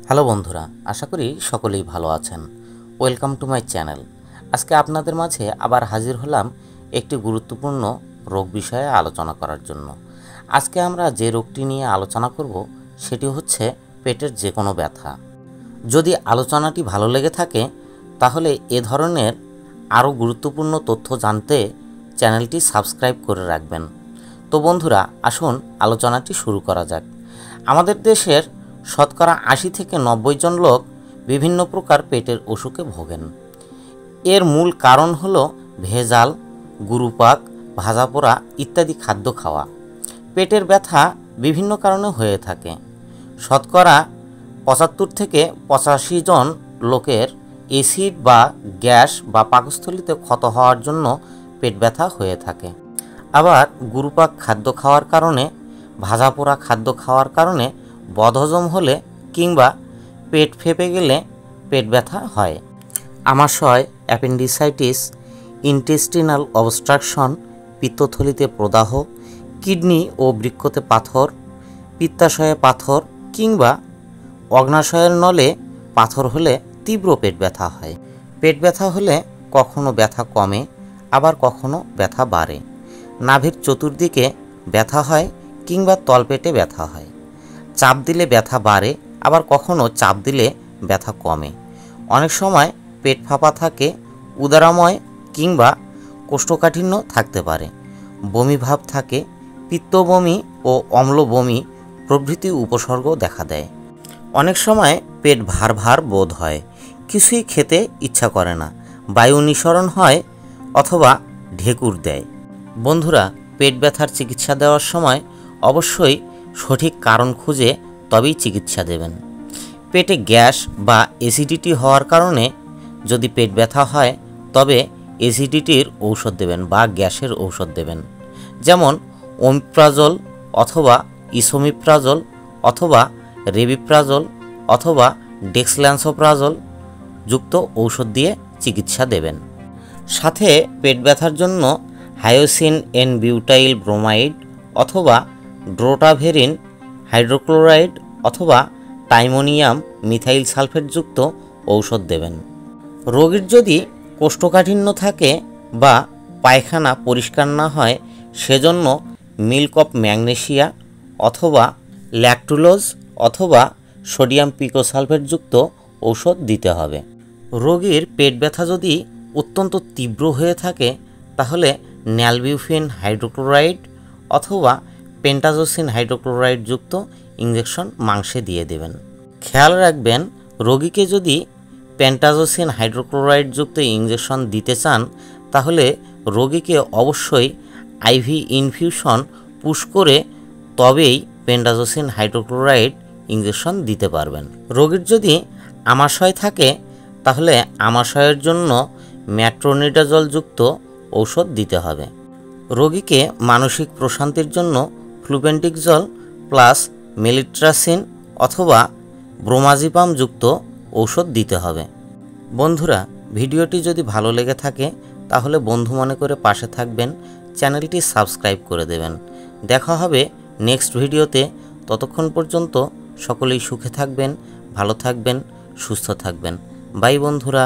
Hello বন্ধুরা, আশা করি সকলেই ভালো আছেন। Welcome to my channel. আজকে আপনাদের মাঝে আবার হাজির হলাম একটি গুরুত্বপূর্ণ রোগ বিষয়ে আলোচনা করার জন্য। আজকে আমরা যে রোগটি নিয়ে আলোচনা করব সেটি হচ্ছে পেটের যে কোনো ব্যথা। যদি আলোচনাটি ভালো লেগে থাকে তাহলে এ ধরনের আরও গুরুত্বপূর্ণ তথ্য জানতে চ্যানেলটি সাবস্ক্রাইব করে রাখবেন। তো বন্ধুরা, আসুন আলোচনাটি শুরু করা যাক। আমাদের দেশের শতকরা ৮০ থেকে ৯০ জন লোক বিভিন্ন প্রকার পেটের অসুখে ভোগেন। এর মূল কারণ হল ভেজাল, গুরুপাক, ভাজাপোড়া ইত্যাদি খাদ্য খাওয়া। পেটের ব্যথা বিভিন্ন কারণে হয়ে থাকে। শতকরা ৭৫ থেকে ৮৫ জন লোকের অ্যাসিড বা গ্যাস বা পাকস্থলীতে ক্ষত হওয়ার জন্য পেট ব্যথা হয়ে থাকে। আবার গুরুপাক খাদ্য খাওয়ার কারণে, ভাজাপোড়া খাদ্য খাওয়ার কারণে বদহজম হলে কিংবা পেট ফেঁপে গেলে পেট ব্যথা হয়। আমাশয়, অ্যাপেন্ডিসাইটিস, ইন্টেস্টিনাল অবস্ট্রাকশন, পিত্তথলিতে প্রদাহ, কিডনি ও বৃক্কতে পাথর, পিত্তাশয়ে পাথর কিংবা অগ্নাশয়ের নলে পাথর হলে তীব্র পেট ব্যথা হয়। পেট ব্যথা হলে কখনো ব্যথা কমে, আবার কখনো ব্যথা বাড়ে। নাভির চতুর্দিকে ব্যথা হয় কিংবা তলপেটে ব্যথা হয়। চাপ দিলে ব্যথা বাড়ে, আবার কখনো চাপ দিলে ব্যথা কমে। অনেক সময় পেট ফাঁপা থাকে, উদরাময় কিংবা কোষ্ঠকাঠিন্য থাকতে পারে। বমি ভাব থাকে, পিত্তবমি ও অম্ল বমি প্রভৃতি উপসর্গ দেখা দেয়। অনেক সময় পেট ভার ভার বোধ হয়, কিছুই খেতে ইচ্ছা করে না, বায়ু নিঃসরণ হয় অথবা ঢেকুর দেয়। বন্ধুরা, পেট ব্যথার চিকিৎসা দেওয়ার সময় অবশ্যই সঠিক কারণ খুঁজে তবেই চিকিৎসা দেবেন। পেটে গ্যাস বা অ্যাসিডিটি হওয়ার কারণে যদি পেট ব্যথা হয় তবে অ্যাসিডিটির ঔষধ দেবেন বা গ্যাসের ঔষধ দেবেন। যেমন ওমিপ্রাজল অথবা ইসোমিপ্রাজল অথবা রেবিপ্রাজল অথবা ডেক্সল্যান্সোপ্রাজল যুক্ত ঔষধ দিয়ে চিকিৎসা দেবেন। সাথে পেট ব্যথার জন্য হায়োসিন এন বিউটাইল ব্রোমাইড অথবা ড্রোটাভেরিন হাইড্রোক্লোরাইড অথবা টাইমোনিয়াম মিথাইল সালফেটযুক্ত ঔষধ দেবেন। রোগীর যদি কোষ্ঠকাঠিন্য থাকে বা পায়খানা পরিষ্কার না হয় সেজন্য মিল্ক অফ ম্যাগনেসিয়া অথবা ল্যাকটুলোজ অথবা সোডিয়াম পিকোসালফেটযুক্ত ঔষধ দিতে হবে। রোগীর পেট ব্যথা যদি অত্যন্ত তীব্র হয়ে থাকে তাহলে ন্যালবিউফিন হাইড্রোক্লোরাইড অথবা পেন্টাজোসিন হাইড্রোক্লোরাইড যুক্ত ইঞ্জেকশন মাংসে দিয়ে দেবেন। খেয়াল রাখবেন, রোগীকে যদি পেন্টাজোসিন হাইড্রোক্লোরাইড যুক্ত ইঞ্জেকশন দিতে চান তাহলে রোগীকে অবশ্যই আইভি ইনফিউশন পুশ করে তবেই পেন্টাজোসিন হাইড্রোক্লোরাইড ইঞ্জেকশন দিতে পারবেন। রোগীর যদি আমাশয় থাকে তাহলে আমাশয়ের জন্য ম্যাট্রোনিডাজল যুক্ত ঔষধ দিতে হবে। রোগীকে মানসিক প্রশান্তির জন্য ফ্লুবেন্টিকজল প্লাস মেলিট্রাসিন অথবা ব্রোমাজিপাম যুক্ত ঔষধ দিতে হবে। বন্ধুরা, ভিডিওটি যদি ভালো লেগে থাকে তাহলে বন্ধু মনে করে পাশে থাকবেন, চ্যানেলটি সাবস্ক্রাইব করে দেবেন। দেখা হবে নেক্সট ভিডিওতে। ততক্ষণ পর্যন্ত সকলেই সুখে থাকবেন, ভালো থাকবেন, সুস্থ থাকবেন। বাই বন্ধুরা।